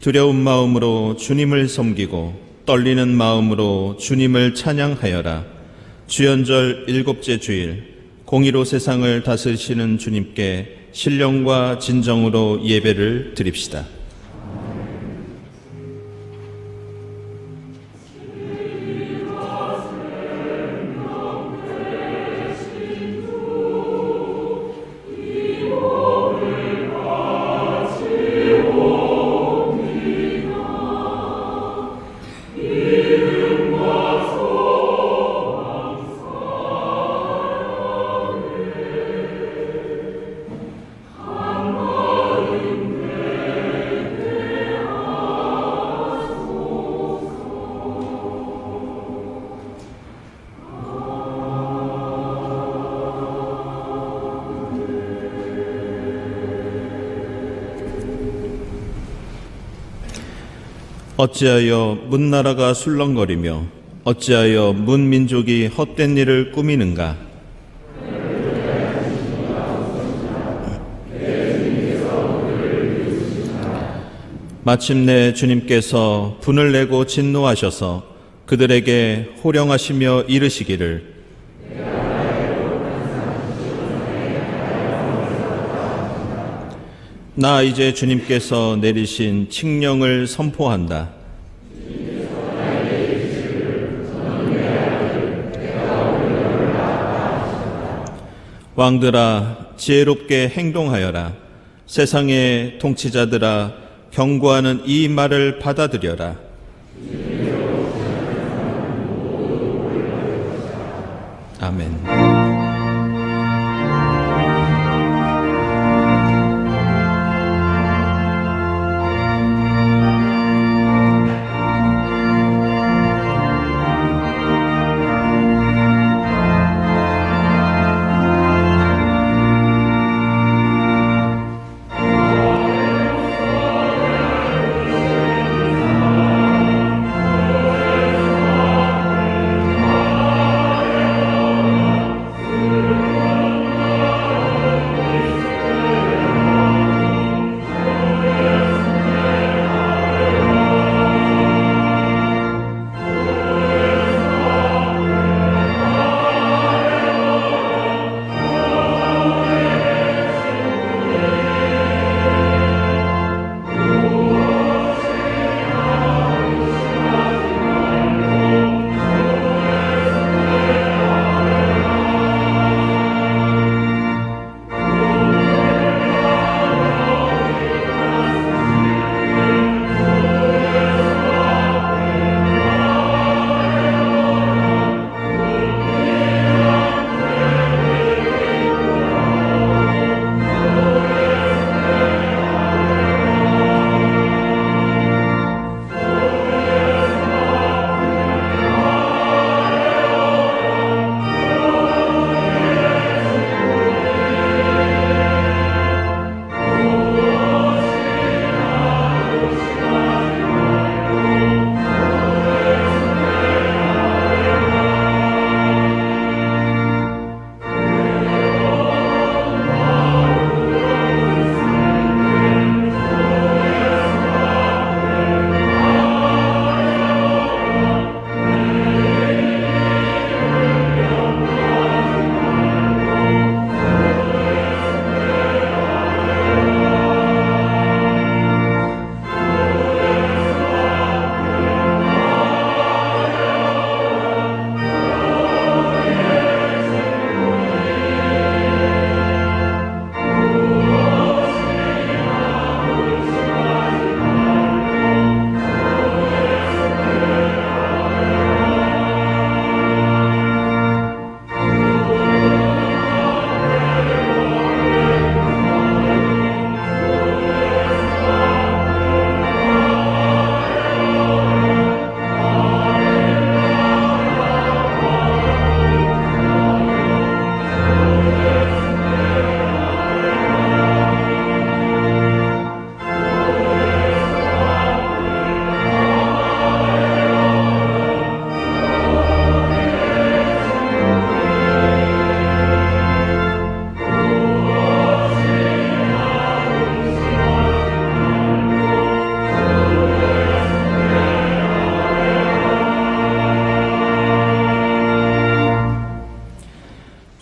두려운 마음으로 주님을 섬기고 떨리는 마음으로 주님을 찬양하여라. 주연절 7째 주일, 공의로 세상을 다스리시는 주님께 신령과 진정으로 예배를 드립시다. 어찌하여 문나라가 술렁거리며 어찌하여 문민족이 헛된 일을 꾸미는가? 마침내 주님께서 분을 내고 진노하셔서 그들에게 호령하시며 이르시기를 나 이제 주님께서 내리신 칙령을 선포한다. 왕들아, 지혜롭게 행동하여라. 세상의 통치자들아, 경고하는 이 말을 받아들여라. 아멘.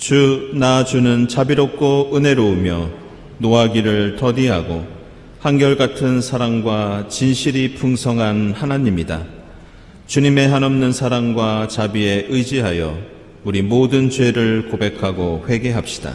주 나 주는 자비롭고 은혜로우며 노하기를 더디하고 한결같은 사랑과 진실이 풍성한 하나님이다. 주님의 한없는 사랑과 자비에 의지하여 우리 모든 죄를 고백하고 회개합시다.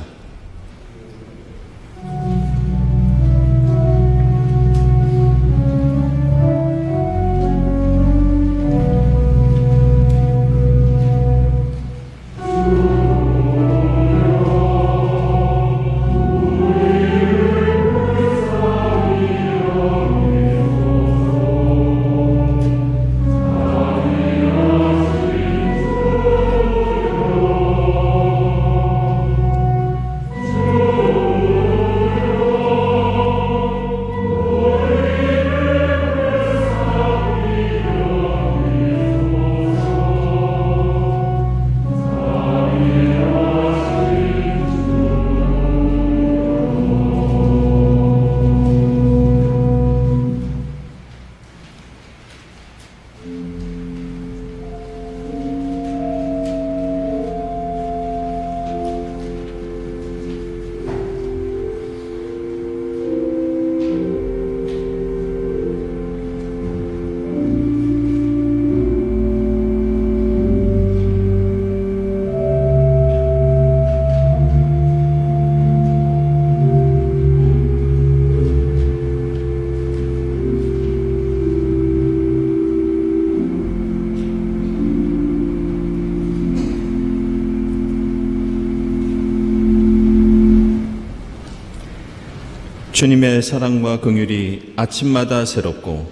주님의 사랑과 긍휼이 아침마다 새롭고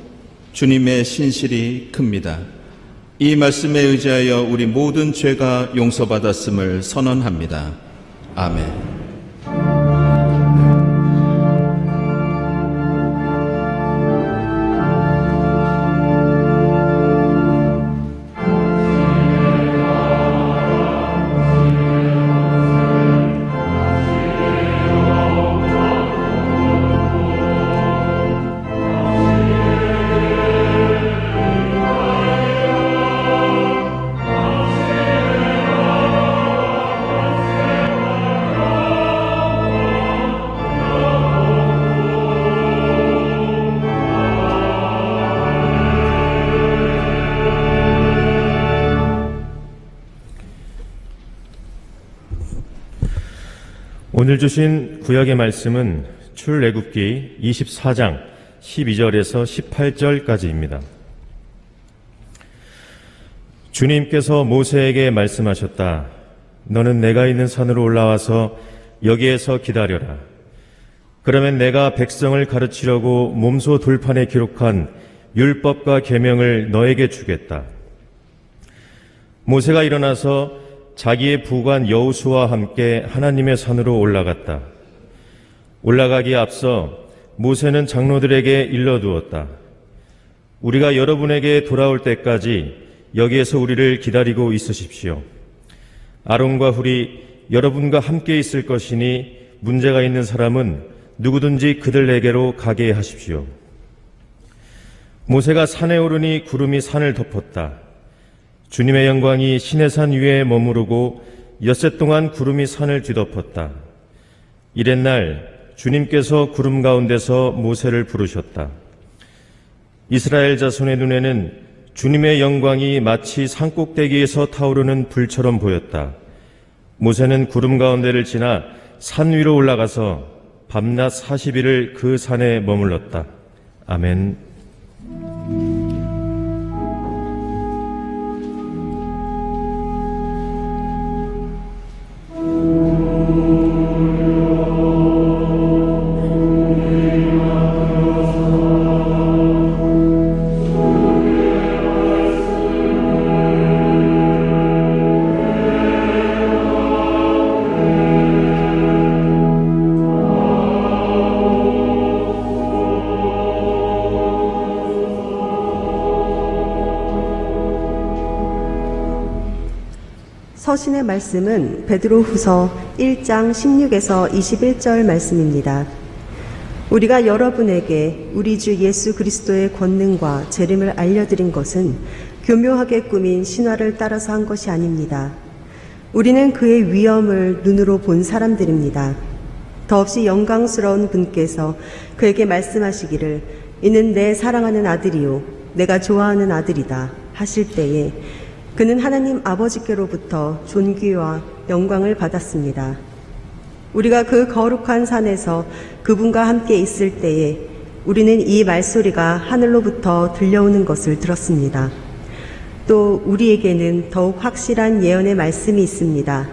주님의 신실이 큽니다. 이 말씀에 의지하여 우리 모든 죄가 용서받았음을 선언합니다. 아멘. 오늘 주신 구약의 말씀은 출애굽기 24장 12절에서 18절까지입니다. 주님께서 모세에게 말씀하셨다. 너는 내가 있는 산으로 올라와서 여기에서 기다려라. 그러면 내가 백성을 가르치려고 몸소 돌판에 기록한 율법과 계명을 너에게 주겠다. 모세가 일어나서 자기의 부관 여호수아와 함께 하나님의 산으로 올라갔다. 올라가기에 앞서 모세는 장로들에게 일러두었다. 우리가 여러분에게 돌아올 때까지 여기에서 우리를 기다리고 있으십시오. 아론과 훌이 여러분과 함께 있을 것이니 문제가 있는 사람은 누구든지 그들에게로 가게 하십시오. 모세가 산에 오르니 구름이 산을 덮었다. 주님의 영광이 시내산 위에 머무르고 엿새 동안 구름이 산을 뒤덮었다. 이튿날 주님께서 구름 가운데서 모세를 부르셨다. 이스라엘 자손의 눈에는 주님의 영광이 마치 산꼭대기에서 타오르는 불처럼 보였다. 모세는 구름 가운데를 지나 산 위로 올라가서 밤낮 40일을 그 산에 머물렀다. 아멘. 서신의 말씀은 베드로후서 1장 16에서 21절 말씀입니다. 우리가 여러분에게 우리 주 예수 그리스도의 권능과 재림을 알려드린 것은 교묘하게 꾸민 신화를 따라서 한 것이 아닙니다. 우리는 그의 위엄을 눈으로 본 사람들입니다. 더없이 영광스러운 분께서 그에게 말씀하시기를 이는 내 사랑하는 아들이요 내가 좋아하는 아들이다 하실 때에 그는 하나님 아버지께로부터 존귀와 영광을 받았습니다. 우리가 그 거룩한 산에서 그분과 함께 있을 때에 우리는 이 말소리가 하늘로부터 들려오는 것을 들었습니다. 또 우리에게는 더욱 확실한 예언의 말씀이 있습니다.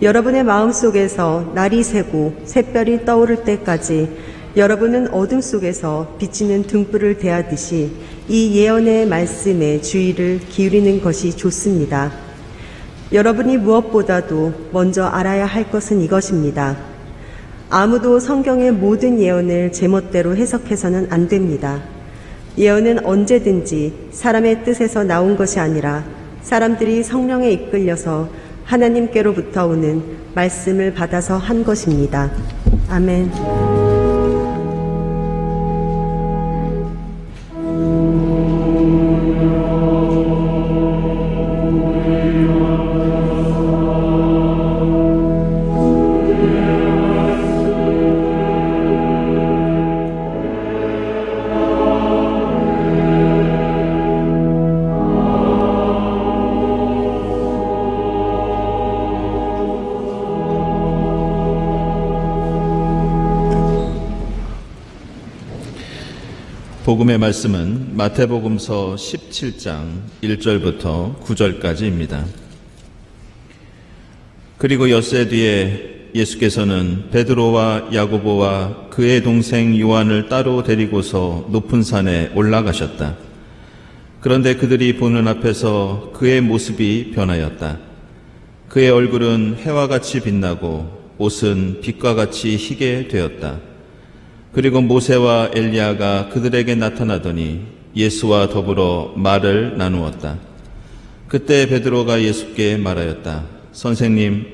여러분의 마음속에서 날이 새고 샛별이 떠오를 때까지 여러분은 어둠 속에서 비치는 등불을 대하듯이 이 예언의 말씀에 주의를 기울이는 것이 좋습니다. 여러분이 무엇보다도 먼저 알아야 할 것은 이것입니다. 아무도 성경의 모든 예언을 제멋대로 해석해서는 안 됩니다. 예언은 언제든지 사람의 뜻에서 나온 것이 아니라 사람들이 성령에 이끌려서 하나님께로부터 오는 말씀을 받아서 한 것입니다. 아멘. 복음의 말씀은 마태복음서 17장 1절부터 9절까지입니다. 그리고 엿새 뒤에 예수께서는 베드로와 야고보와 그의 동생 요한을 따로 데리고서 높은 산에 올라가셨다. 그런데 그들이 보는 앞에서 그의 모습이 변하였다. 그의 얼굴은 해와 같이 빛나고 옷은 빛과 같이 희게 되었다. 그리고 모세와 엘리야가 그들에게 나타나더니 예수와 더불어 말을 나누었다. 그때 베드로가 예수께 말하였다. 선생님,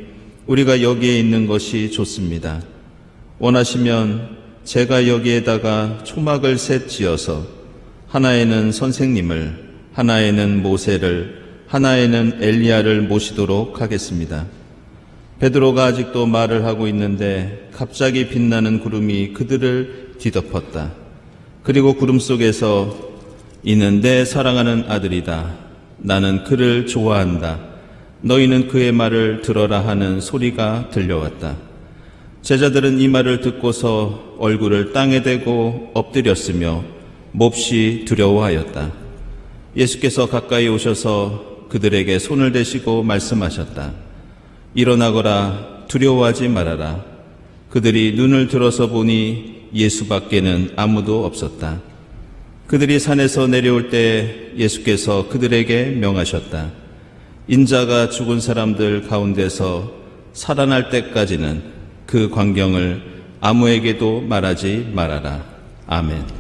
우리가 여기에 있는 것이 좋습니다. 원하시면 제가 여기에다가 초막을 셋 지어서 하나에는 선생님을, 하나에는 모세를, 하나에는 엘리야를 모시도록 하겠습니다. 베드로가 아직도 말을 하고 있는데 갑자기 빛나는 구름이 그들을 뒤덮었다. 그리고 구름 속에서 이는 내 사랑하는 아들이다. 나는 그를 좋아한다. 너희는 그의 말을 들어라 하는 소리가 들려왔다. 제자들은 이 말을 듣고서 얼굴을 땅에 대고 엎드렸으며 몹시 두려워하였다. 예수께서 가까이 오셔서 그들에게 손을 대시고 말씀하셨다. 일어나거라, 두려워하지 말아라. 그들이 눈을 들어서 보니 예수밖에는 아무도 없었다. 그들이 산에서 내려올 때 예수께서 그들에게 명하셨다. 인자가 죽은 사람들 가운데서 살아날 때까지는 그 광경을 아무에게도 말하지 말아라. 아멘.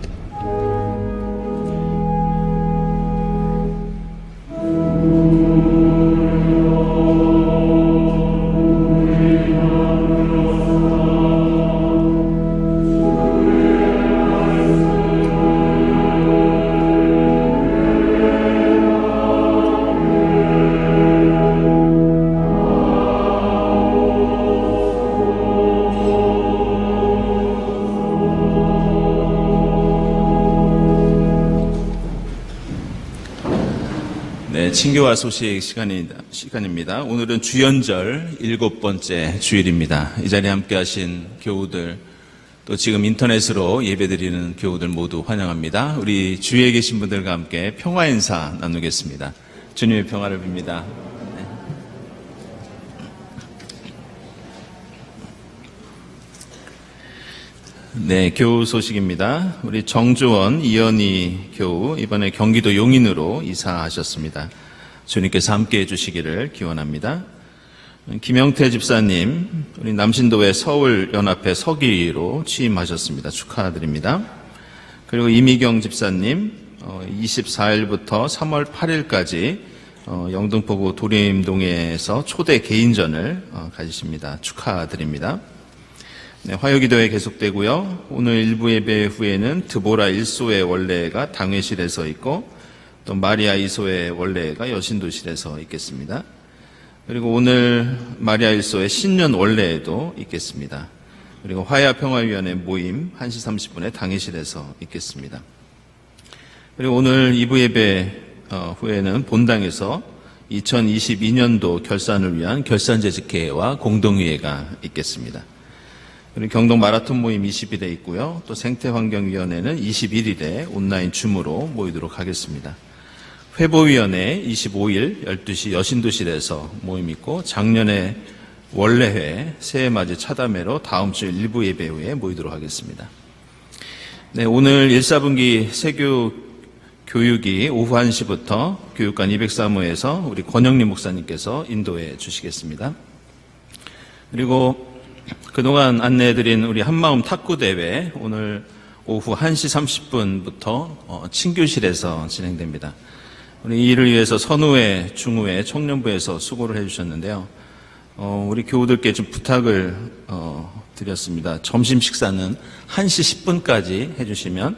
친교와 소식 시간입니다. 오늘은 주연절 7번째 주일입니다. 이 자리에 함께 하신 교우들, 또 지금 인터넷으로 예배드리는 교우들 모두 환영합니다. 우리 주위에 계신 분들과 함께 평화 인사 나누겠습니다. 주님의 평화를 빕니다. 네, 교우 소식입니다. 우리 정주원, 이연희 교우, 이번에 경기도 용인으로 이사하셨습니다. 주님께서 함께 해주시기를 기원합니다. 김영태 집사님, 우리 남신도의 서울연합회 서기로 취임하셨습니다. 축하드립니다. 그리고 이미경 집사님, 24일부터 3월 8일까지 영등포구 도림동에서 초대 개인전을 가지십니다. 축하드립니다. 네, 화요기도회 계속되고요. 오늘 일부 예배 후에는 드보라 1소의 원래가 당회실에서 있고 또 마리아 2소의 원래가 여신도실에서 있겠습니다. 그리고 오늘 마리아 일소의 신년 원례에도 있겠습니다. 그리고 화해평화위원회 모임 1시 30분에 당회실에서 있겠습니다. 그리고 오늘 2부 예배 후에는 본당에서 2022년도 결산을 위한 결산제직회와 공동회의가 있겠습니다. 그리고 경동 마라톤 모임 20일에 있고요. 또 생태환경위원회는 21일에 온라인 줌으로 모이도록 하겠습니다. 회보위원회 25일 12시 여신도실에서 모임 있고 작년에 원래회 새해맞이 차담회로 다음 주 일부 예배 후에 모이도록 하겠습니다. 네, 오늘 1, 4분기 세교 교육이 오후 1시부터 교육관 203호에서 우리 권영림 목사님께서 인도해 주시겠습니다. 그리고 그동안 안내해드린 우리 한마음 탁구대회 오늘 오후 1시 30분부터 친교실에서 진행됩니다. 우리 이 일을 위해서 선후회, 중후회, 청년부에서 수고를 해주셨는데요. 우리 교우들께 좀 부탁을 드렸습니다. 점심 식사는 1시 10분까지 해주시면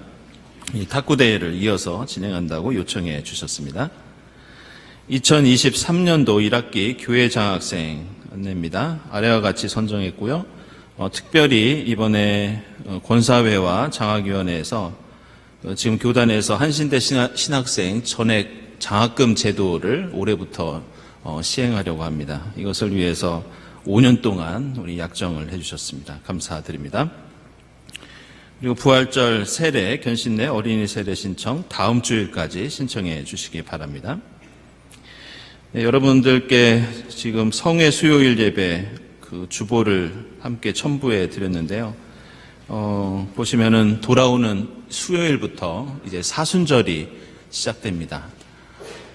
이 탁구대회를 이어서 진행한다고 요청해 주셨습니다. 2023년도 1학기 교회 장학생 안내입니다. 아래와 같이 선정했고요. 특별히 이번에 권사회와 장학위원회에서 지금 교단에서 한신대 신학생 전액 장학금 제도를 올해부터 시행하려고 합니다. 이것을 위해서 5년 동안 우리 약정을 해주셨습니다. 감사드립니다. 그리고 부활절 세례, 견신내 어린이 세례 신청 다음 주일까지 신청해 주시기 바랍니다. 네, 여러분들께 지금 성회 수요일 예배 그 주보를 함께 첨부해 드렸는데요. 보시면은 돌아오는 수요일부터 이제 사순절이 시작됩니다.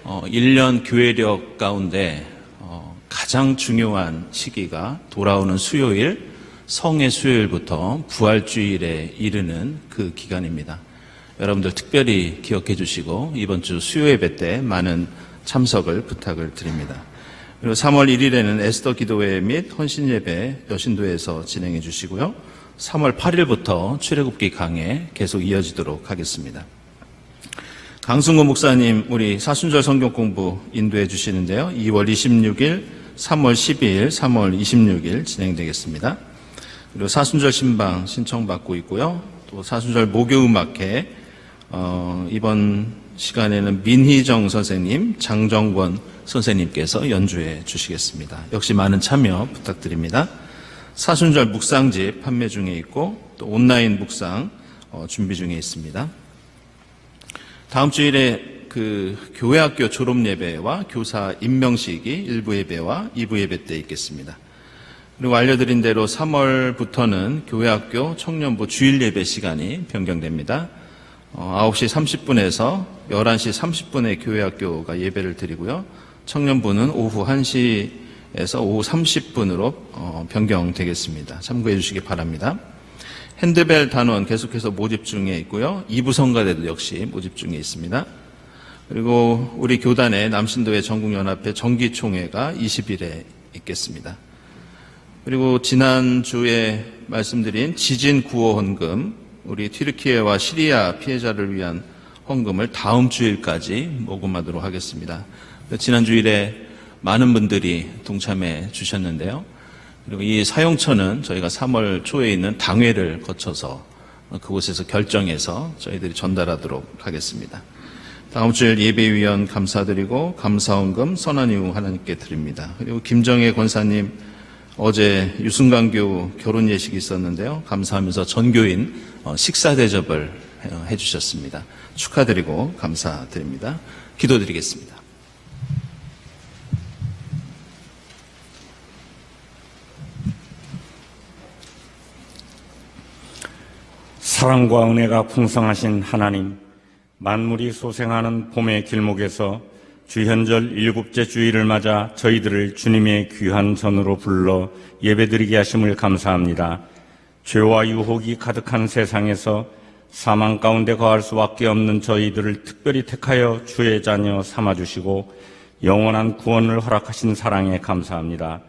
1년 교회력 가운데 가장 중요한 시기가 돌아오는 수요일, 성의 수요일부터 부활주일에 이르는 그 기간입니다. 여러분들 특별히 기억해 주시고 이번 주 수요 예배 때 많은 참석을 부탁을 드립니다. 그리고 3월 1일에는 에스더 기도회 및 헌신 예배 여신도에서 진행해 주시고요. 3월 8일부터 출애굽기 강해 계속 이어지도록 하겠습니다. 강승구 목사님 우리 사순절 성경 공부 인도해 주시는데요. 2월 26일, 3월 12일, 3월 26일 진행되겠습니다. 그리고 사순절 신방 신청받고 있고요. 또 사순절 목요음악회 이번 시간에는 민희정 선생님, 장정권 선생님께서 연주해 주시겠습니다. 역시 많은 참여 부탁드립니다. 사순절 묵상집 판매 중에 있고 또 온라인 묵상 준비 중에 있습니다. 다음 주일에 그 교회학교 졸업 예배와 교사 임명식이 1부 예배와 2부 예배 때 있겠습니다. 그리고 알려드린 대로 3월부터는 교회학교 청년부 주일 예배 시간이 변경됩니다. 9시 30분에서 11시 30분에 교회학교가 예배를 드리고요. 청년부는 오후 1시에서 오후 30분으로 변경되겠습니다. 참고해 주시기 바랍니다. 핸드벨 단원 계속해서 모집 중에 있고요. 2부 성가대도 역시 모집 중에 있습니다. 그리고 우리 교단의 남신도회 전국연합회 정기총회가 20일에 있겠습니다. 그리고 지난주에 말씀드린 지진 구호 헌금, 우리 튀르키예와 시리아 피해자를 위한 헌금을 다음 주일까지 모금하도록 하겠습니다. 지난주일에 많은 분들이 동참해 주셨는데요. 그리고 이 사용처는 저희가 3월 초에 있는 당회를 거쳐서 그곳에서 결정해서 저희들이 전달하도록 하겠습니다. 다음 주일 예배위원 감사드리고 감사헌금 선한 이후 하나님께 드립니다. 그리고 김정혜 권사님 어제 유승강교 결혼 예식이 있었는데요. 감사하면서 전교인 식사 대접을 해주셨습니다. 축하드리고 감사드립니다. 기도드리겠습니다. 사랑과 은혜가 풍성하신 하나님, 만물이 소생하는 봄의 길목에서 주현절 7째 주일을 맞아 저희들을 주님의 귀한 전으로 불러 예배드리게 하심을 감사합니다. 죄와 유혹이 가득한 세상에서 사망 가운데 거할 수밖에 없는 저희들을 특별히 택하여 주의 자녀 삼아주시고 영원한 구원을 허락하신 사랑에 감사합니다.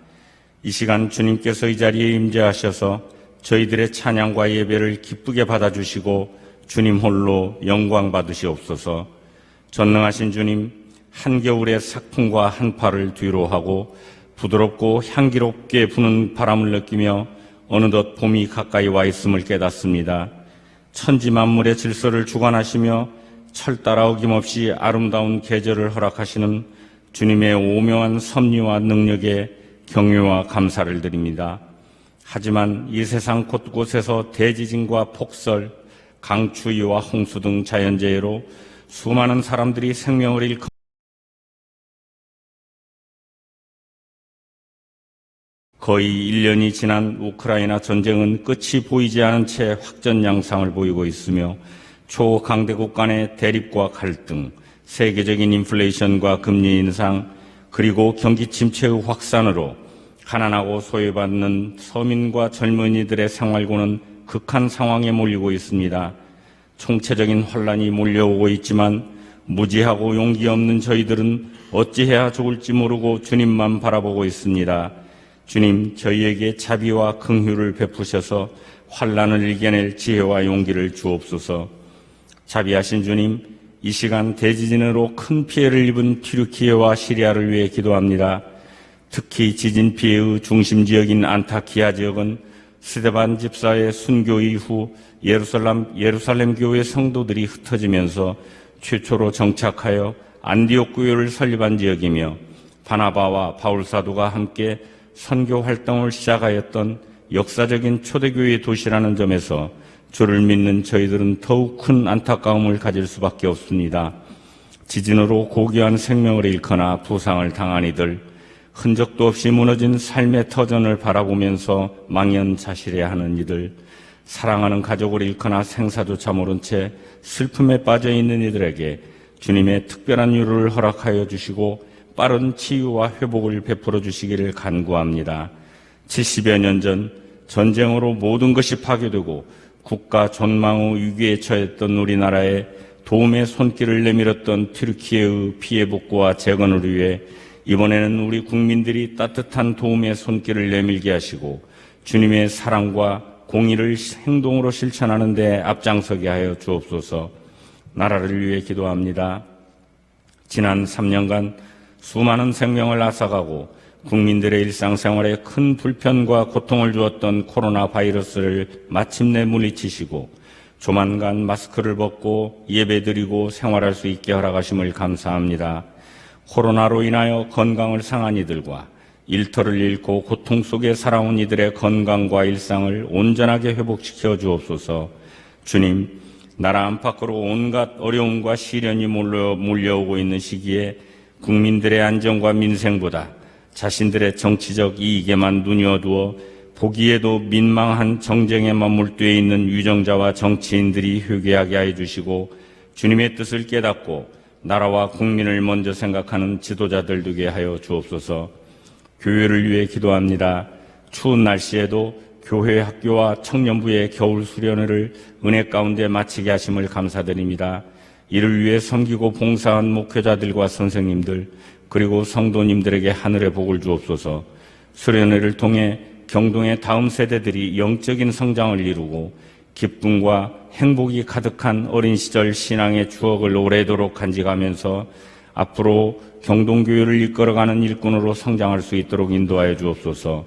이 시간 주님께서 이 자리에 임재하셔서 저희들의 찬양과 예배를 기쁘게 받아주시고 주님 홀로 영광 받으시옵소서. 전능하신 주님, 한겨울의 삭풍과 한파를 뒤로 하고 부드럽고 향기롭게 부는 바람을 느끼며 어느덧 봄이 가까이 와 있음을 깨닫습니다. 천지 만물의 질서를 주관하시며 철따라 어김없이 아름다운 계절을 허락하시는 주님의 오묘한 섭리와 능력에 경외와 감사를 드립니다. 하지만 이 세상 곳곳에서 대지진과 폭설, 강추위와 홍수 등 자연재해로 수많은 사람들이 생명을 잃고 거의 1년이 지난 우크라이나 전쟁은 끝이 보이지 않은 채 확전 양상을 보이고 있으며 초강대국 간의 대립과 갈등, 세계적인 인플레이션과 금리 인상, 그리고 경기 침체의 확산으로 가난하고 소외받는 서민과 젊은이들의 생활고는 극한 상황에 몰리고 있습니다. 총체적인 혼란이 몰려오고 있지만 무지하고 용기 없는 저희들은 어찌해야 좋을지 모르고 주님만 바라보고 있습니다. 주님, 저희에게 자비와 긍휼을 베푸셔서 환난을 이겨낼 지혜와 용기를 주옵소서. 자비하신 주님, 이 시간 대지진으로 큰 피해를 입은 튀르키예와 시리아를 위해 기도합니다. 특히 지진 피해의 중심 지역인 안타키아 지역은 스데반 집사의 순교 이후 예루살렘 교회 성도들이 흩어지면서 최초로 정착하여 안디옥 교회를 설립한 지역이며 바나바와 바울 사도가 함께 선교 활동을 시작하였던 역사적인 초대교회 도시라는 점에서 주를 믿는 저희들은 더욱 큰 안타까움을 가질 수밖에 없습니다. 지진으로 고귀한 생명을 잃거나 부상을 당한 이들, 흔적도 없이 무너진 삶의 터전을 바라보면서 망연자실해하는 이들, 사랑하는 가족을 잃거나 생사조차 모른 채 슬픔에 빠져있는 이들에게 주님의 특별한 위로를 허락하여 주시고 빠른 치유와 회복을 베풀어 주시기를 간구합니다. 70여 년 전 전쟁으로 모든 것이 파괴되고 국가 전망의 위기에 처했던 우리나라에 도움의 손길을 내밀었던 튀르키예의 피해 복구와 재건을 위해 이번에는 우리 국민들이 따뜻한 도움의 손길을 내밀게 하시고 주님의 사랑과 공의를 행동으로 실천하는 데 앞장서게 하여 주옵소서. 나라를 위해 기도합니다. 지난 3년간 수많은 생명을 앗아가고 국민들의 일상생활에 큰 불편과 고통을 주었던 코로나 바이러스를 마침내 물리치시고 조만간 마스크를 벗고 예배드리고 생활할 수 있게 허락하심을 감사합니다. 코로나로 인하여 건강을 상한 이들과 일터를 잃고 고통 속에 살아온 이들의 건강과 일상을 온전하게 회복시켜 주옵소서. 주님, 나라 안팎으로 온갖 어려움과 시련이 몰려오고 있는 시기에 국민들의 안전과 민생보다 자신들의 정치적 이익에만 눈이 어두워 보기에도 민망한 정쟁에 맞물되어 있는 유정자와 정치인들이 회개하게 하여 주시고 주님의 뜻을 깨닫고 나라와 국민을 먼저 생각하는 지도자들 되게 하여 주옵소서. 교회를 위해 기도합니다. 추운 날씨에도 교회 학교와 청년부의 겨울 수련회를 은혜 가운데 마치게 하심을 감사드립니다. 이를 위해 섬기고 봉사한 목회자들과 선생님들 그리고 성도님들에게 하늘의 복을 주옵소서. 수련회를 통해 경동의 다음 세대들이 영적인 성장을 이루고 기쁨과 행복이 가득한 어린 시절 신앙의 추억을 오래도록 간직하면서 앞으로 경동교회를 이끌어가는 일꾼으로 성장할 수 있도록 인도하여 주옵소서.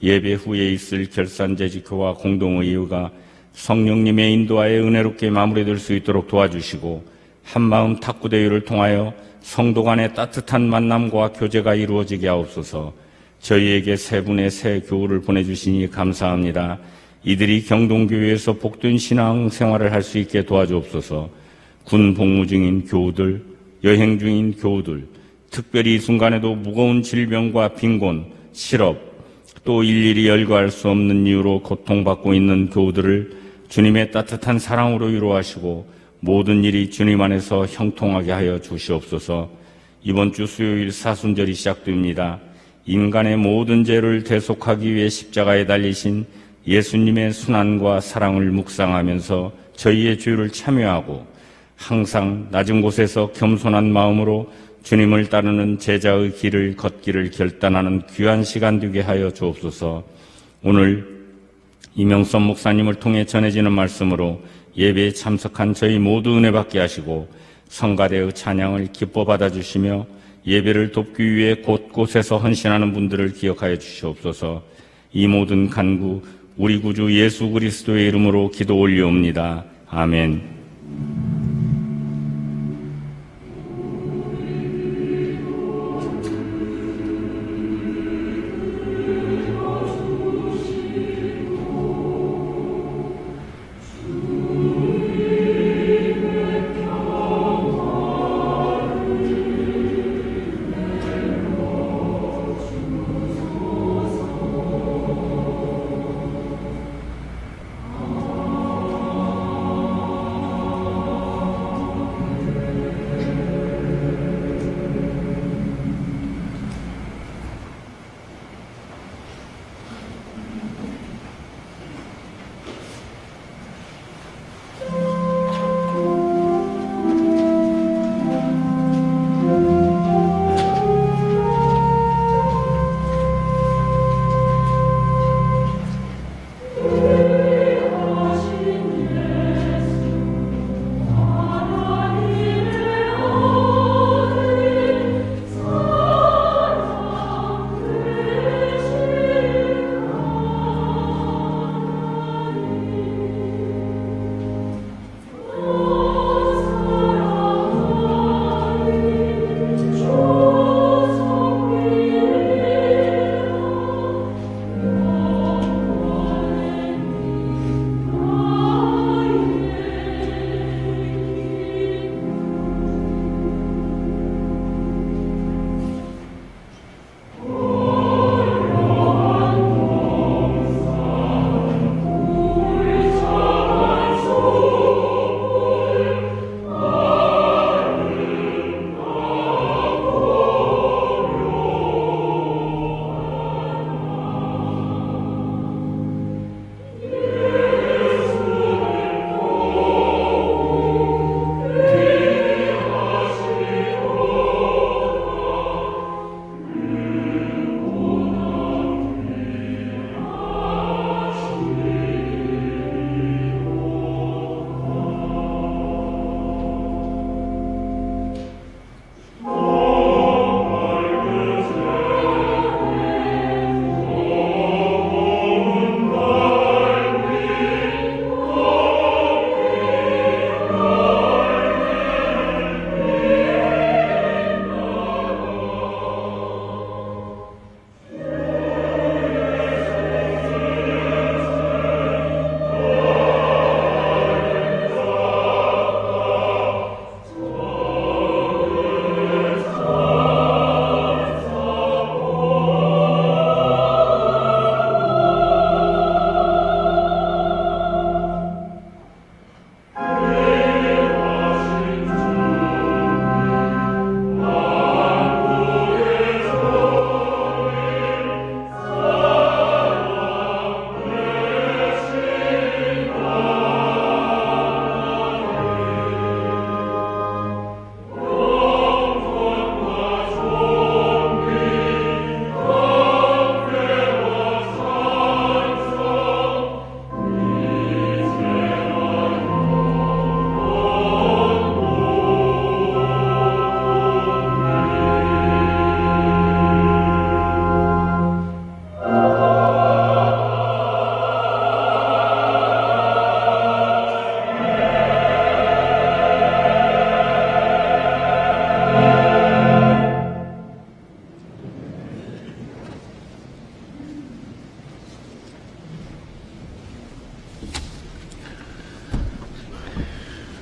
예배 후에 있을 결산제지교와 공동의회가 성령님의 인도하에 은혜롭게 마무리될 수 있도록 도와주시고 한마음 탁구대회를 통하여 성도 간의 따뜻한 만남과 교제가 이루어지게 하옵소서. 저희에게 세 분의 새 교우를 보내주시니 감사합니다. 이들이 경동교회에서 복된 신앙 생활을 할 수 있게 도와주옵소서. 군 복무 중인 교우들, 여행 중인 교우들, 특별히 이 순간에도 무거운 질병과 빈곤, 실업, 또 일일이 열거할 수 없는 이유로 고통받고 있는 교우들을 주님의 따뜻한 사랑으로 위로하시고 모든 일이 주님 안에서 형통하게 하여 주시옵소서. 이번 주 수요일 사순절이 시작됩니다. 인간의 모든 죄를 대속하기 위해 십자가에 달리신 예수님의 순환과 사랑을 묵상하면서 저희의 죄를 참여하고 항상 낮은 곳에서 겸손한 마음으로 주님을 따르는 제자의 길을 걷기를 결단하는 귀한 시간 되게 하여 주옵소서. 오늘 이명선 목사님을 통해 전해지는 말씀으로 예배에 참석한 저희 모두 은혜 받게 하시고 성가대의 찬양을 기뻐 받아주시며 예배를 돕기 위해 곳곳에서 헌신하는 분들을 기억하여 주시옵소서. 이 모든 간구 우리 구주 예수 그리스도의 이름으로 기도 올리옵니다. 아멘.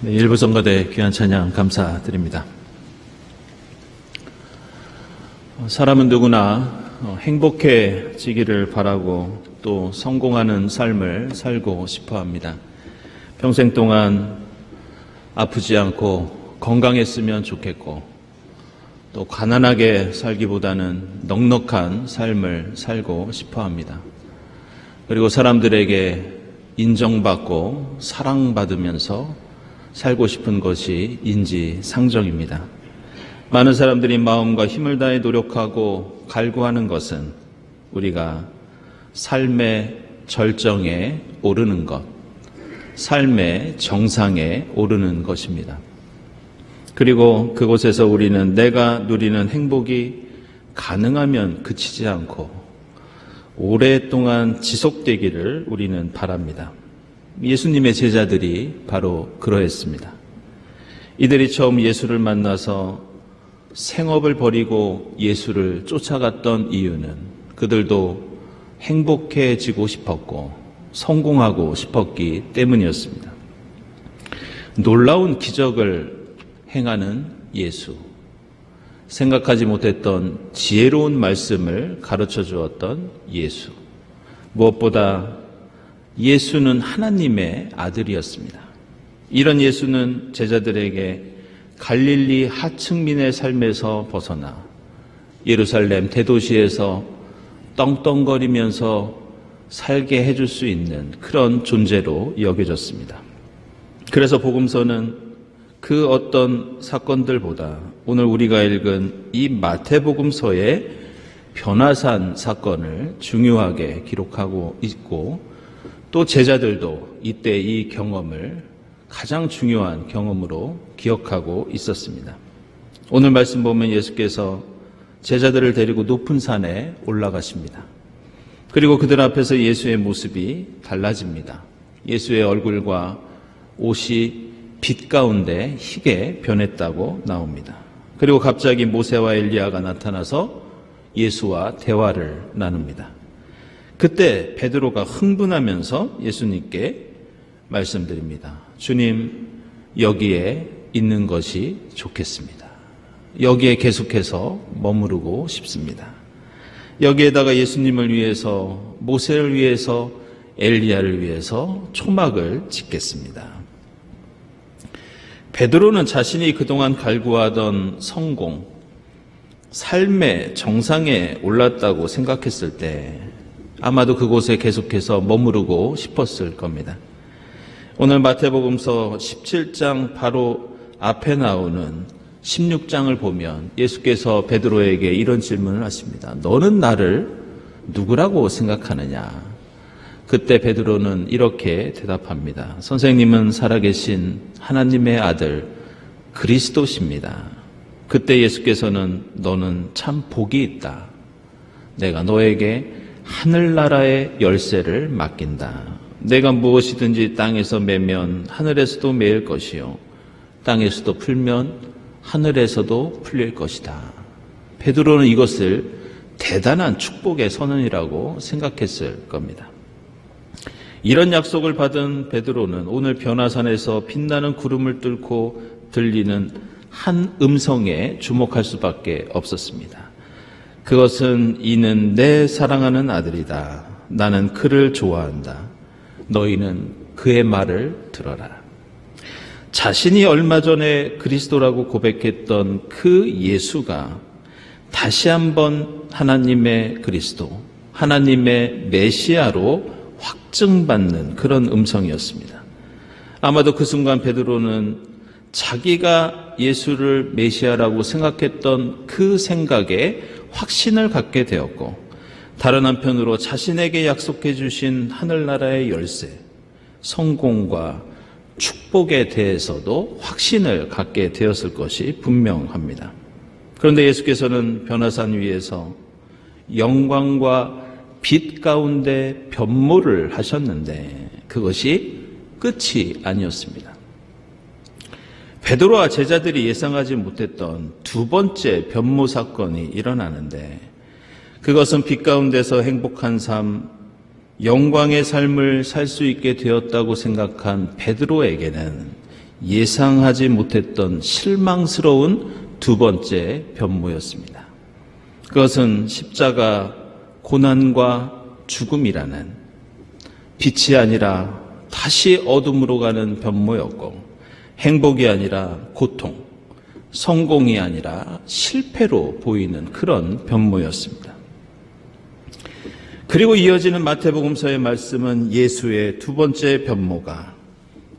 네, 일부 성가대 귀한 찬양 감사드립니다. 사람은 누구나 행복해지기를 바라고 또 성공하는 삶을 살고 싶어 합니다. 평생 동안 아프지 않고 건강했으면 좋겠고 또 가난하게 살기보다는 넉넉한 삶을 살고 싶어 합니다. 그리고 사람들에게 인정받고 사랑받으면서 살고 싶은 것이 인지상정입니다. 많은 사람들이 마음과 힘을 다해 노력하고 갈구하는 것은 우리가 삶의 절정에 오르는 것, 삶의 정상에 오르는 것입니다. 그리고 그곳에서 우리는 내가 누리는 행복이 가능하면 그치지 않고 오랫동안 지속되기를 우리는 바랍니다. 예수님의 제자들이 바로 그러했습니다. 이들이 처음 예수를 만나서 생업을 버리고 예수를 쫓아갔던 이유는 그들도 행복해지고 싶었고 성공하고 싶었기 때문이었습니다. 놀라운 기적을 행하는 예수, 생각하지 못했던 지혜로운 말씀을 가르쳐 주었던 예수, 무엇보다 예수는 하나님의 아들이었습니다. 이런 예수는 제자들에게 갈릴리 하층민의 삶에서 벗어나 예루살렘 대도시에서 떵떵거리면서 살게 해줄 수 있는 그런 존재로 여겨졌습니다. 그래서 복음서는 그 어떤 사건들보다 오늘 우리가 읽은 이 마태복음서의 변화산 사건을 중요하게 기록하고 있고 또 제자들도 이때 이 경험을 가장 중요한 경험으로 기억하고 있었습니다. 오늘 말씀 보면 예수께서 제자들을 데리고 높은 산에 올라가십니다. 그리고 그들 앞에서 예수의 모습이 달라집니다. 예수의 얼굴과 옷이 빛 가운데 희게 변했다고 나옵니다. 그리고 갑자기 모세와 엘리야가 나타나서 예수와 대화를 나눕니다. 그때 베드로가 흥분하면서 예수님께 말씀드립니다. 주님, 여기에 있는 것이 좋겠습니다. 여기에 계속해서 머무르고 싶습니다. 여기에다가 예수님을 위해서, 모세를 위해서, 엘리야를 위해서 초막을 짓겠습니다. 베드로는 자신이 그동안 갈구하던 성공, 삶의 정상에 올랐다고 생각했을 때 아마도 그곳에 계속해서 머무르고 싶었을 겁니다. 오늘 마태복음서 17장 바로 앞에 나오는 16장을 보면 예수께서 베드로에게 이런 질문을 하십니다. 너는 나를 누구라고 생각하느냐? 그때 베드로는 이렇게 대답합니다. 선생님은 살아계신 하나님의 아들 그리스도십니다. 그때 예수께서는 너는 참 복이 있다. 내가 너에게 하늘나라의 열쇠를 맡긴다. 내가 무엇이든지 땅에서 매면 하늘에서도 매일 것이요 땅에서도 풀면 하늘에서도 풀릴 것이다. 베드로는 이것을 대단한 축복의 선언이라고 생각했을 겁니다. 이런 약속을 받은 베드로는 오늘 변화산에서 빛나는 구름을 뚫고 들리는 한 음성에 주목할 수밖에 없었습니다. 그것은 이는 내 사랑하는 아들이다. 나는 그를 좋아한다. 너희는 그의 말을 들어라. 자신이 얼마 전에 그리스도라고 고백했던 그 예수가 다시 한번 하나님의 그리스도, 하나님의 메시아로 확증받는 그런 음성이었습니다. 아마도 그 순간 베드로는 자기가 예수를 메시아라고 생각했던 그 생각에 확신을 갖게 되었고 다른 한편으로 자신에게 약속해 주신 하늘나라의 열쇠, 성공과 축복에 대해서도 확신을 갖게 되었을 것이 분명합니다. 그런데 예수께서는 변화산 위에서 영광과 빛 가운데 변모를 하셨는데 그것이 끝이 아니었습니다. 베드로와 제자들이 예상하지 못했던 두 번째 변모 사건이 일어나는데 그것은 빛 가운데서 행복한 삶, 영광의 삶을 살 수 있게 되었다고 생각한 베드로에게는 예상하지 못했던 실망스러운 두 번째 변모였습니다. 그것은 십자가 고난과 죽음이라는 빛이 아니라 다시 어둠으로 가는 변모였고 행복이 아니라 고통, 성공이 아니라 실패로 보이는 그런 변모였습니다. 그리고 이어지는 마태복음서의 말씀은 예수의 두 번째 변모가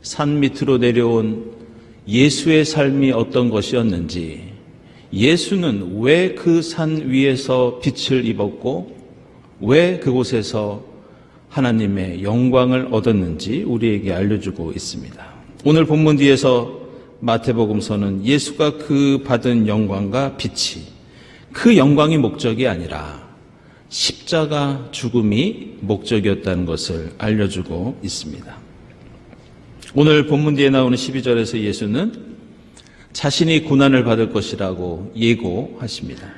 산 밑으로 내려온 예수의 삶이 어떤 것이었는지, 예수는 왜 그 산 위에서 빛을 입었고 왜 그곳에서 하나님의 영광을 얻었는지 우리에게 알려주고 있습니다. 오늘 본문 뒤에서 마태복음서는 예수가 그 받은 영광과 빛이 그 영광이 목적이 아니라 십자가 죽음이 목적이었다는 것을 알려주고 있습니다. 오늘 본문 뒤에 나오는 12절에서 예수는 자신이 고난을 받을 것이라고 예고하십니다.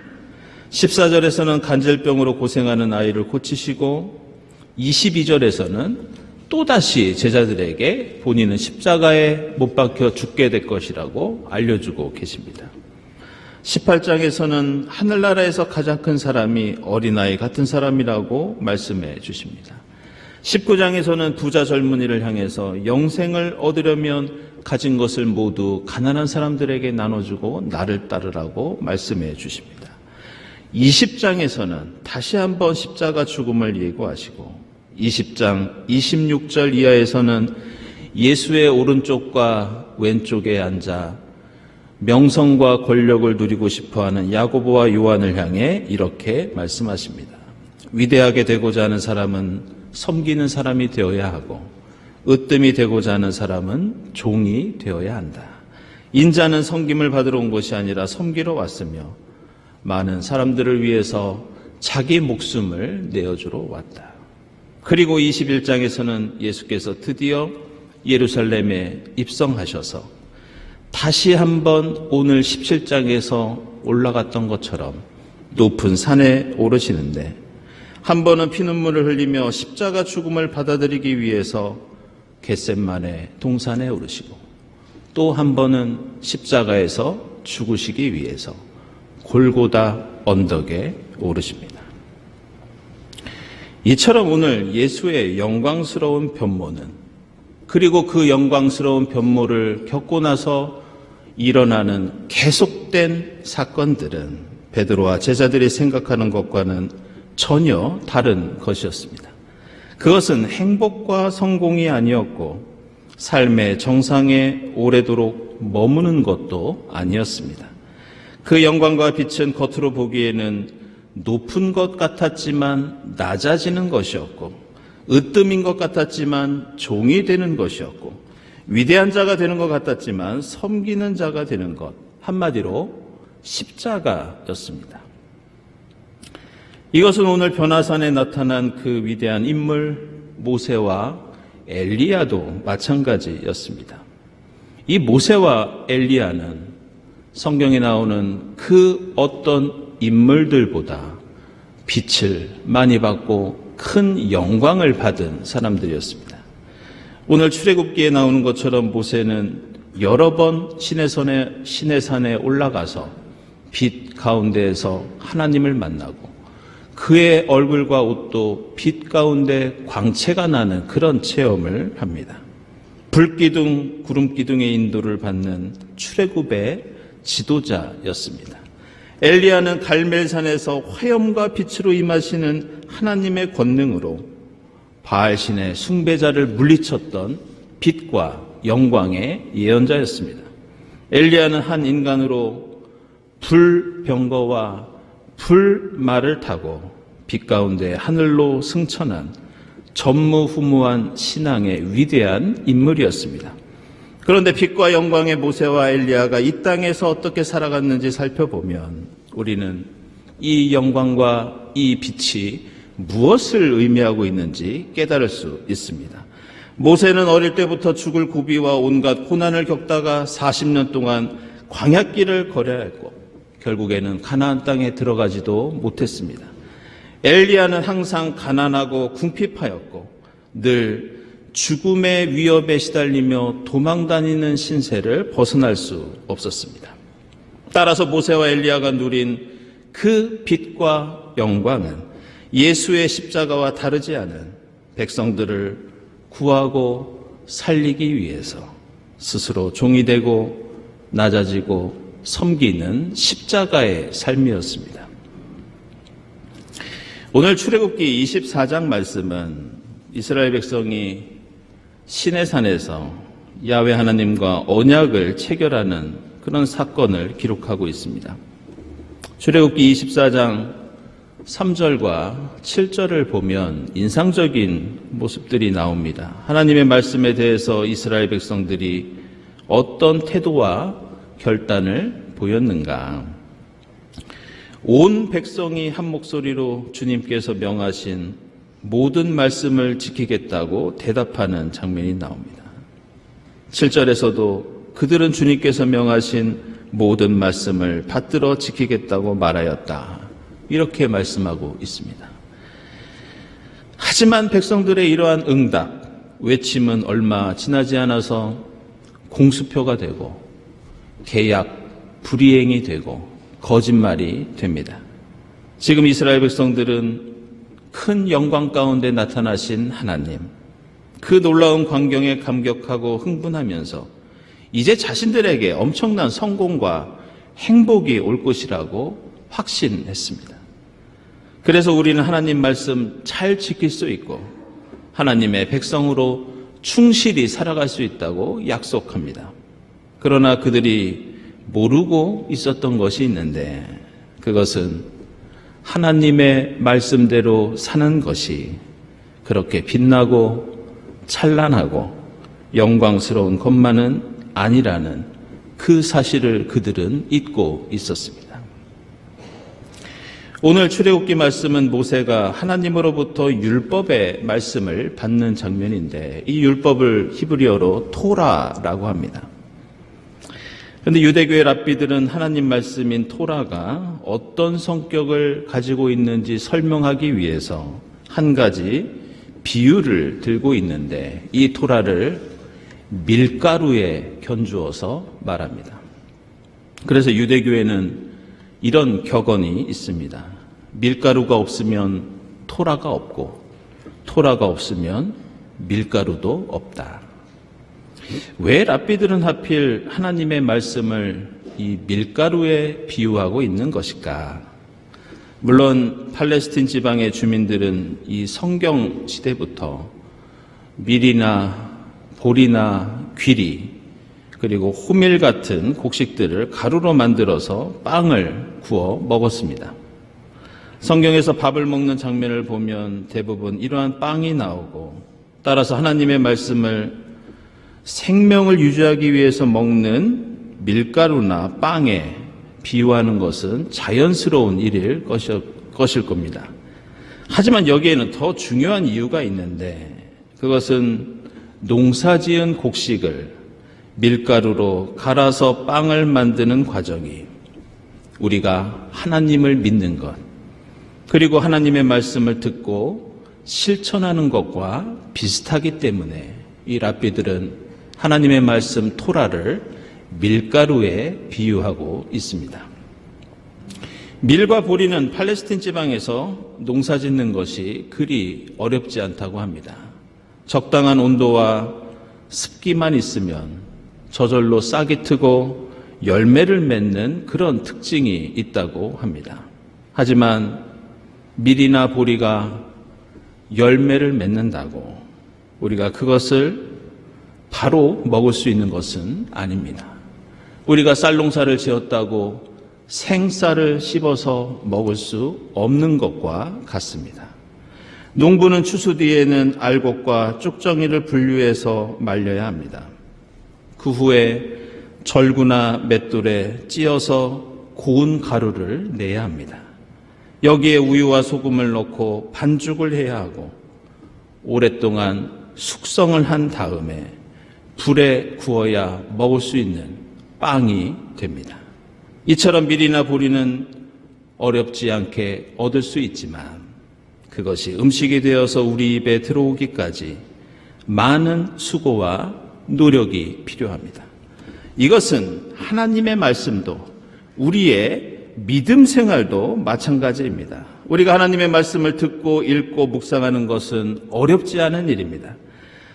14절에서는 간질병으로 고생하는 아이를 고치시고 22절에서는 또다시 제자들에게 본인은 십자가에 못 박혀 죽게 될 것이라고 알려주고 계십니다. 18장에서는 하늘나라에서 가장 큰 사람이 어린아이 같은 사람이라고 말씀해 주십니다. 19장에서는 부자 젊은이를 향해서 영생을 얻으려면 가진 것을 모두 가난한 사람들에게 나눠주고 나를 따르라고 말씀해 주십니다. 20장에서는 다시 한번 십자가 죽음을 예고하시고 20장 26절 이하에서는 예수의 오른쪽과 왼쪽에 앉아 명성과 권력을 누리고 싶어하는 야고보와 요한을 향해 이렇게 말씀하십니다. 위대하게 되고자 하는 사람은 섬기는 사람이 되어야 하고 으뜸이 되고자 하는 사람은 종이 되어야 한다. 인자는 섬김을 받으러 온 것이 아니라 섬기러 왔으며 많은 사람들을 위해서 자기 목숨을 내어주러 왔다. 그리고 21장에서는 예수께서 드디어 예루살렘에 입성하셔서 다시 한번 오늘 17장에서 올라갔던 것처럼 높은 산에 오르시는데 한 번은 피눈물을 흘리며 십자가 죽음을 받아들이기 위해서 겟셋마네 동산에 오르시고 또 한 번은 십자가에서 죽으시기 위해서 골고다 언덕에 오르십니다. 이처럼 오늘 예수의 영광스러운 변모는 그리고 그 영광스러운 변모를 겪고 나서 일어나는 계속된 사건들은 베드로와 제자들이 생각하는 것과는 전혀 다른 것이었습니다. 그것은 행복과 성공이 아니었고 삶의 정상에 오래도록 머무는 것도 아니었습니다. 그 영광과 빛은 겉으로 보기에는 높은 것 같았지만 낮아지는 것이었고 으뜸인 것 같았지만 종이 되는 것이었고 위대한 자가 되는 것 같았지만 섬기는 자가 되는 것, 한마디로 십자가였습니다. 이것은 오늘 변화산에 나타난 그 위대한 인물 모세와 엘리야도 마찬가지였습니다. 이 모세와 엘리야는 성경에 나오는 그 어떤 인물들보다 빛을 많이 받고 큰 영광을 받은 사람들이었습니다. 오늘 출애굽기에 나오는 것처럼 모세는 여러 번 신의 산에 올라가서 빛 가운데에서 하나님을 만나고 그의 얼굴과 옷도 빛 가운데 광채가 나는 그런 체험을 합니다. 불기둥, 구름기둥의 인도를 받는 출애굽의 지도자였습니다. 엘리야는 갈멜산에서 화염과 빛으로 임하시는 하나님의 권능으로 바알신의 숭배자를 물리쳤던 빛과 영광의 예언자였습니다. 엘리야는 한 인간으로 불병거와 불말을 타고 빛 가운데 하늘로 승천한 전무후무한 신앙의 위대한 인물이었습니다. 그런데 빛과 영광의 모세와 엘리야가 이 땅에서 어떻게 살아갔는지 살펴보면 우리는 이 영광과 이 빛이 무엇을 의미하고 있는지 깨달을 수 있습니다. 모세는 어릴 때부터 죽을 고비와 온갖 고난을 겪다가 40년 동안 광야길을 걸어야 했고 결국에는 가나안 땅에 들어가지도 못했습니다. 엘리야는 항상 가난하고 궁핍하였고 늘 죽음의 위협에 시달리며 도망다니는 신세를 벗어날 수 없었습니다. 따라서 모세와 엘리야가 누린 그 빛과 영광은 예수의 십자가와 다르지 않은 백성들을 구하고 살리기 위해서 스스로 종이 되고 낮아지고 섬기는 십자가의 삶이었습니다. 오늘 출애굽기 24장 말씀은 이스라엘 백성이 시내산에서 야훼 하나님과 언약을 체결하는 그런 사건을 기록하고 있습니다. 출애굽기 24장 3절과 7절을 보면 인상적인 모습들이 나옵니다. 하나님의 말씀에 대해서 이스라엘 백성들이 어떤 태도와 결단을 보였는가? 온 백성이 한 목소리로 주님께서 명하신 모든 말씀을 지키겠다고 대답하는 장면이 나옵니다. 7절에서도 그들은 주님께서 명하신 모든 말씀을 받들어 지키겠다고 말하였다. 이렇게 말씀하고 있습니다. 하지만 백성들의 이러한 응답, 외침은 얼마 지나지 않아서 공수표가 되고 계약 불이행이 되고 거짓말이 됩니다. 지금 이스라엘 백성들은 큰 영광 가운데 나타나신 하나님, 그 놀라운 광경에 감격하고 흥분하면서 이제 자신들에게 엄청난 성공과 행복이 올 것이라고 확신했습니다. 그래서 우리는 하나님 말씀 잘 지킬 수 있고 하나님의 백성으로 충실히 살아갈 수 있다고 약속합니다. 그러나 그들이 모르고 있었던 것이 있는데 그것은 하나님의 말씀대로 사는 것이 그렇게 빛나고 찬란하고 영광스러운 것만은 아니라는 그 사실을 그들은 잊고 있었습니다. 오늘 출애굽기 말씀은 모세가 하나님으로부터 율법의 말씀을 받는 장면인데 이 율법을 히브리어로 토라라고 합니다. 그런데 유대교의 랍비들은 하나님 말씀인 토라가 어떤 성격을 가지고 있는지 설명하기 위해서 한 가지 비유를 들고 있는데 이 토라를 밀가루에 견주어서 말합니다. 그래서 유대교에는 이런 격언이 있습니다. 밀가루가 없으면 토라가 없고 토라가 없으면 밀가루도 없다. 왜 랍비들은 하필 하나님의 말씀을 이 밀가루에 비유하고 있는 것일까? 물론 팔레스틴 지방의 주민들은 이 성경 시대부터 밀이나 보리나 귀리 그리고 호밀 같은 곡식들을 가루로 만들어서 빵을 구워 먹었습니다. 성경에서 밥을 먹는 장면을 보면 대부분 이러한 빵이 나오고 따라서 하나님의 말씀을 생명을 유지하기 위해서 먹는 밀가루나 빵에 비유하는 것은 자연스러운 일일 것일 겁니다. 하지만 여기에는 더 중요한 이유가 있는데 그것은 농사지은 곡식을 밀가루로 갈아서 빵을 만드는 과정이 우리가 하나님을 믿는 것 그리고 하나님의 말씀을 듣고 실천하는 것과 비슷하기 때문에 이 랍비들은 하나님의 말씀 토라를 밀가루에 비유하고 있습니다. 밀과 보리는 팔레스틴 지방에서 농사 짓는 것이 그리 어렵지 않다고 합니다. 적당한 온도와 습기만 있으면 저절로 싹이 트고 열매를 맺는 그런 특징이 있다고 합니다. 하지만 밀이나 보리가 열매를 맺는다고 우리가 그것을 바로 먹을 수 있는 것은 아닙니다. 우리가 쌀 농사를 지었다고 생쌀을 씹어서 먹을 수 없는 것과 같습니다. 농부는 추수 뒤에는 알곡과 쭉정이를 분류해서 말려야 합니다. 그 후에 절구나 맷돌에 찧어서 고운 가루를 내야 합니다. 여기에 우유와 소금을 넣고 반죽을 해야 하고 오랫동안 숙성을 한 다음에 불에 구워야 먹을 수 있는 빵이 됩니다. 이처럼 밀이나 보리는 어렵지 않게 얻을 수 있지만 그것이 음식이 되어서 우리 입에 들어오기까지 많은 수고와 노력이 필요합니다. 이것은 하나님의 말씀도 우리의 믿음 생활도 마찬가지입니다. 우리가 하나님의 말씀을 듣고 읽고 묵상하는 것은 어렵지 않은 일입니다.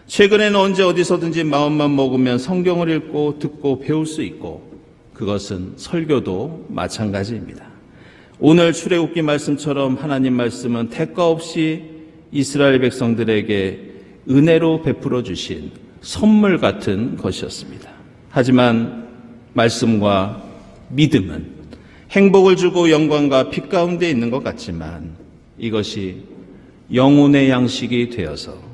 최근에는 언제 어디서든지 마음만 먹으면 성경을 읽고 듣고 배울 수 있고 그것은 설교도 마찬가지입니다. 오늘 출애굽기 말씀처럼 하나님 말씀은 대가 없이 이스라엘 백성들에게 은혜로 베풀어 주신 선물 같은 것이었습니다. 하지만 말씀과 믿음은 행복을 주고 영광과 빛 가운데 있는 것 같지만 이것이 영혼의 양식이 되어서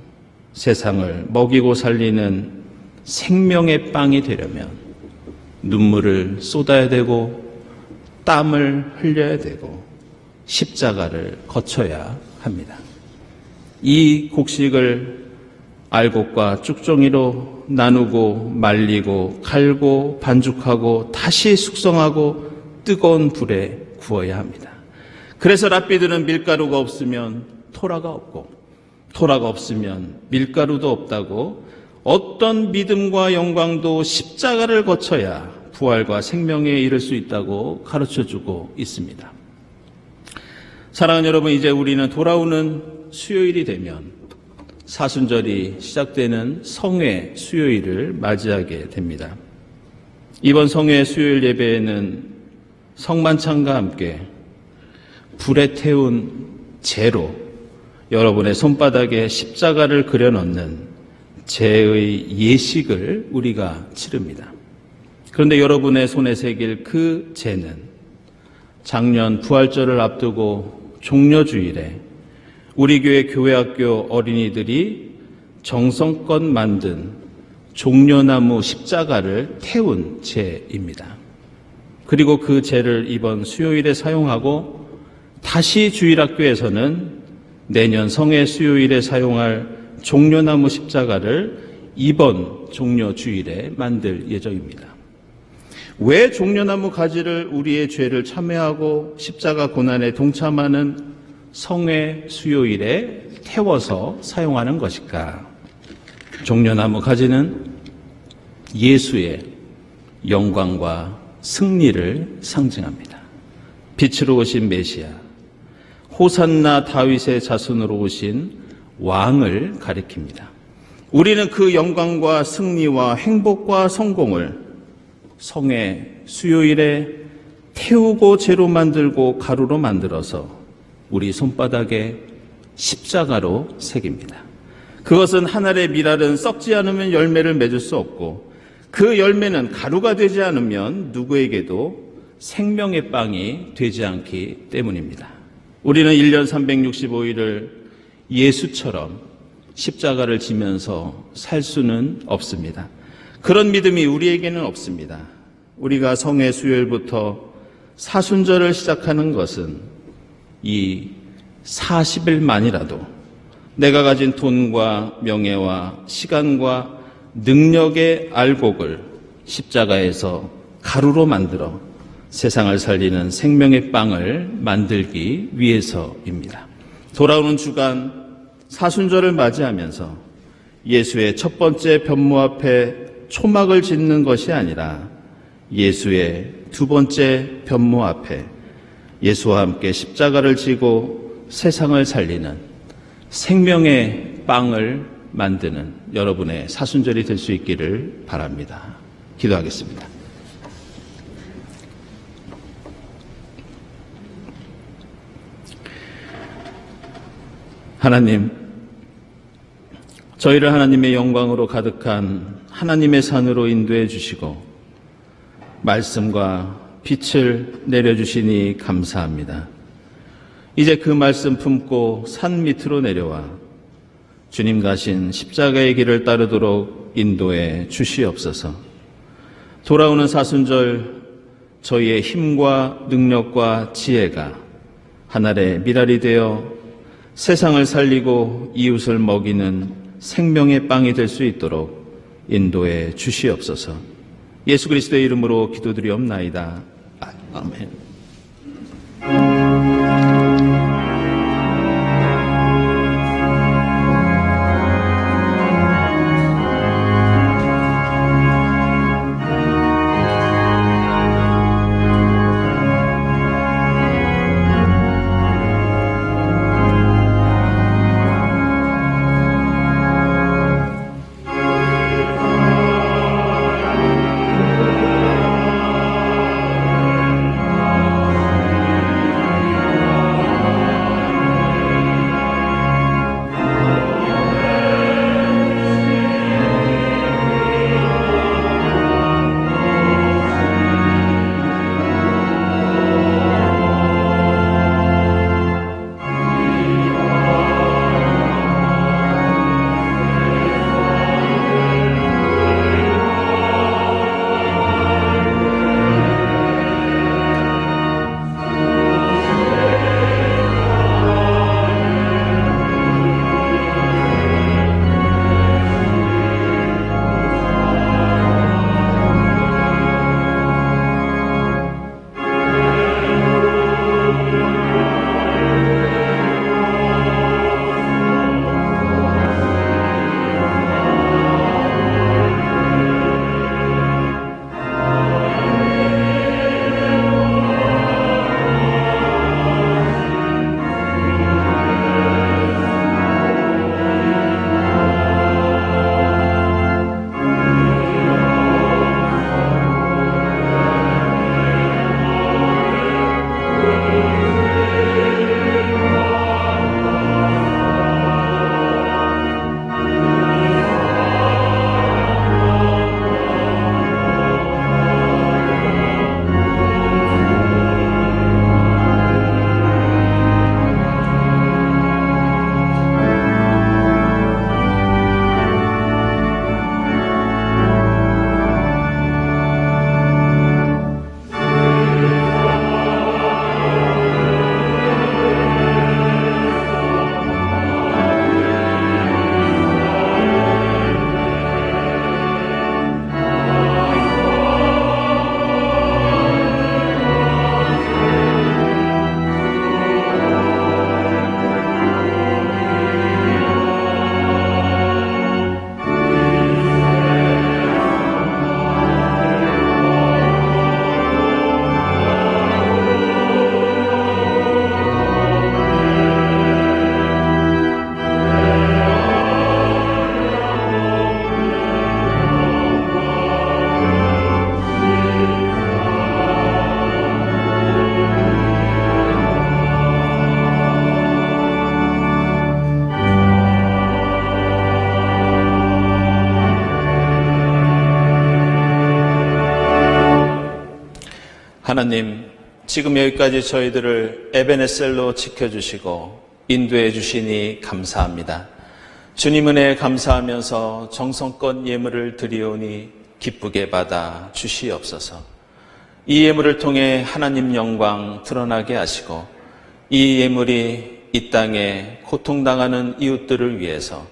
세상을 먹이고 살리는 생명의 빵이 되려면 눈물을 쏟아야 되고 땀을 흘려야 되고 십자가를 거쳐야 합니다. 이 곡식을 알곡과 쭉종이로 나누고 말리고 갈고 반죽하고 다시 숙성하고 뜨거운 불에 구워야 합니다. 그래서 랍비들은 밀가루가 없으면 토라가 없고 토라가 없으면 밀가루도 없다고 어떤 믿음과 영광도 십자가를 거쳐야 부활과 생명에 이를 수 있다고 가르쳐주고 있습니다. 사랑하는 여러분, 이제 우리는 돌아오는 수요일이 되면 사순절이 시작되는 성회 수요일을 맞이하게 됩니다. 이번 성회 수요일 예배에는 성만찬과 함께 불에 태운 재로 여러분의 손바닥에 십자가를 그려 넣는 재의 예식을 우리가 치릅니다. 그런데 여러분의 손에 새길 그 재는 작년 부활절을 앞두고 종려주일에 우리 교회학교 어린이들이 정성껏 만든 종려나무 십자가를 태운 재입니다. 그리고 그 재를 이번 수요일에 사용하고 다시 주일학교에서는 내년 성회 수요일에 사용할 종려나무 십자가를 이번 종려주일에 만들 예정입니다. 왜 종려나무 가지를 우리의 죄를 참회하고 십자가 고난에 동참하는 성회 수요일에 태워서 사용하는 것일까? 종려나무 가지는 예수의 영광과 승리를 상징합니다. 빛으로 오신 메시아, 호산나 다윗의 자손으로 오신 왕을 가리킵니다. 우리는 그 영광과 승리와 행복과 성공을 성회 수요일에 태우고 재로 만들고 가루로 만들어서 우리 손바닥에 십자가로 새깁니다. 그것은 하늘의 밀알은 썩지 않으면 열매를 맺을 수 없고 그 열매는 가루가 되지 않으면 누구에게도 생명의 빵이 되지 않기 때문입니다. 우리는 1년 365일을 예수처럼 십자가를 지면서 살 수는 없습니다. 그런 믿음이 우리에게는 없습니다. 우리가 성회 수요일부터 사순절을 시작하는 것은 이 40일만이라도 내가 가진 돈과 명예와 시간과 능력의 알곡을 십자가에서 가루로 만들어 세상을 살리는 생명의 빵을 만들기 위해서입니다. 돌아오는 주간 사순절을 맞이하면서 예수의 첫 번째 변모 앞에 초막을 짓는 것이 아니라 예수의 두 번째 변모 앞에 예수와 함께 십자가를 지고 세상을 살리는 생명의 빵을 만드는 여러분의 사순절이 될 수 있기를 바랍니다. 기도하겠습니다. 하나님, 저희를 하나님의 영광으로 가득한 하나님의 산으로 인도해 주시고 말씀과 빛을 내려주시니 감사합니다. 이제 그 말씀 품고 산 밑으로 내려와 주님 가신 십자가의 길을 따르도록 인도해 주시옵소서. 돌아오는 사순절 저희의 힘과 능력과 지혜가 하늘의 밀알이 되어 세상을 살리고 이웃을 먹이는 생명의 빵이 될 수 있도록 인도해 주시옵소서. 예수 그리스도의 이름으로 기도드리옵나이다. 아멘. 하나님, 지금 여기까지 저희들을 에베네셀로 지켜주시고 인도해 주시니 감사합니다. 주님 은혜에 감사하면서 정성껏 예물을 드리오니 기쁘게 받아 주시옵소서. 이 예물을 통해 하나님 영광 드러나게 하시고 이 예물이 이 땅에 고통당하는 이웃들을 위해서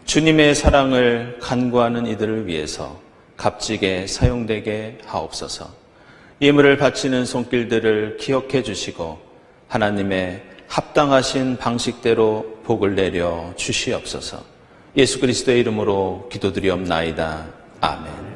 주님의 사랑을 간구하는 이들을 위해서 값지게 사용되게 하옵소서. 예물을 바치는 손길들을 기억해 주시고 하나님의 합당하신 방식대로 복을 내려 주시옵소서. 예수 그리스도의 이름으로 기도드리옵나이다. 아멘.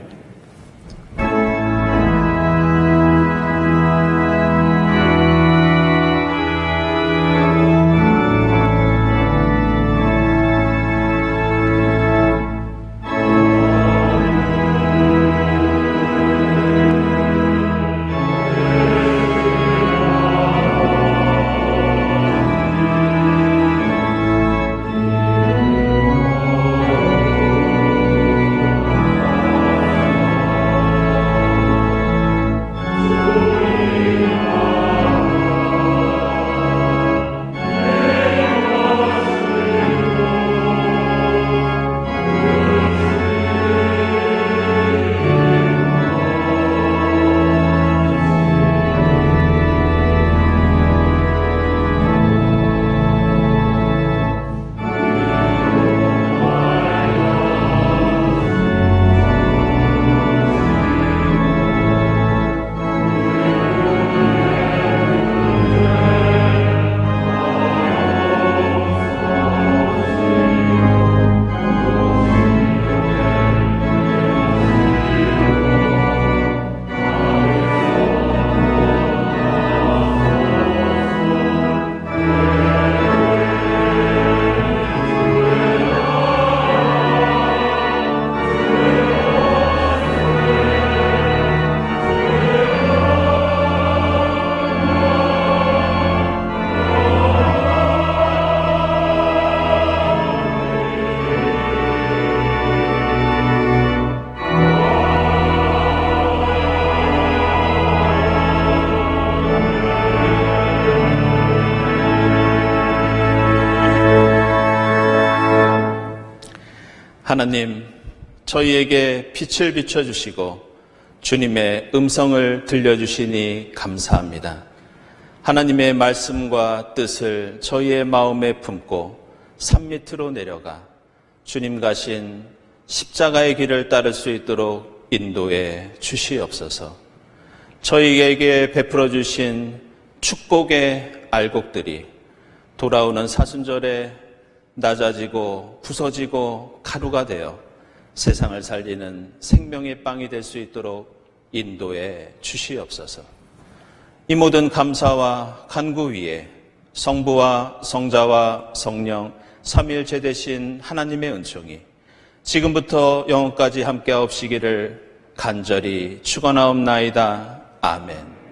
하나님, 저희에게 빛을 비춰주시고 주님의 음성을 들려주시니 감사합니다. 하나님의 말씀과 뜻을 저희의 마음에 품고 산 밑으로 내려가 주님 가신 십자가의 길을 따를 수 있도록 인도해 주시옵소서. 저희에게 베풀어 주신 축복의 알곡들이 돌아오는 사순절에 낮아지고 부서지고 가루가 되어 세상을 살리는 생명의 빵이 될 수 있도록 인도해 주시옵소서. 이 모든 감사와 간구 위에 성부와 성자와 성령 삼위일체 되신 하나님의 은총이 지금부터 영원까지 함께하옵시기를 간절히 축원하옵나이다. 아멘.